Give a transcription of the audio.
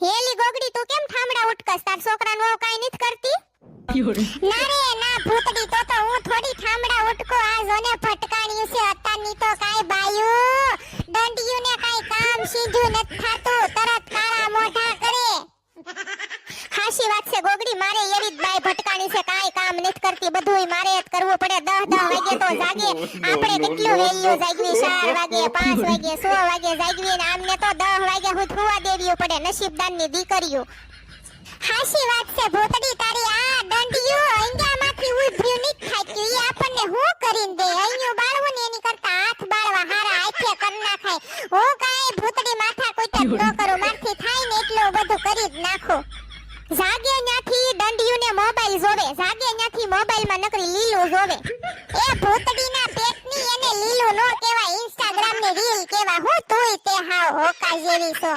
હેલી ગોગડી તું કેમ ઠામડા ઉટકસ? તાર છોકરાનો વહુ કાઈ નથી કરતી? ના રે ના ભૂતડી, તો હું થોડી ઠામડા ઉટકો. આ જોને ફટકાણ્યું છે અત્યારની તો કાઈ બાયું દંડિયું ને કાઈ કામ સીધું નથી થાતું, તરત કાળા મોઢા કરે. હાસી વાત છે ગોગડી, મારે એવી જ બાઈ ભટકાણી છે, કાઈ કામ નથી કરતી, બધુંય મારે જ કરવું પડે. 10 વાગે તો જાગે, આપણે કેટલું વેલ્યુ જાગવી, 4 વાગે 5 વાગે 6 વાગે જાગવી, ને આમને તો 10 વાગે હુવા દેવી પડે, નસીબદારની દીકરીઓ. હાસી વાત છે ભૂતડી તારી, આ દંડિયું અંગામાંથી ઉભ્યું નથી થાક્યું, ઈ આપણને હું કરીને દે? અહીંયું બાળવું ને એની કરતા હાથ બાળવા હારા હાથે કર નાખાય. હું કાઈ ભૂતડી માથા કોઈ ન કરું, મારથી થાય ને એટલું બધું કરી જ નાખું. જાગે ન્યાથી દંડિયું ને મોબાઈલ જોવે, જાગે ન્યાથી મોબાઈલમાં નકરી લીલું જોવે. એ ભૂતડીના પેટની એને લીલું નો કહેવાય, ઇન્સ્ટાગ્રામ ની રીલ કહેવાય. હું તોય તે હાવ હોકા જેવી છો.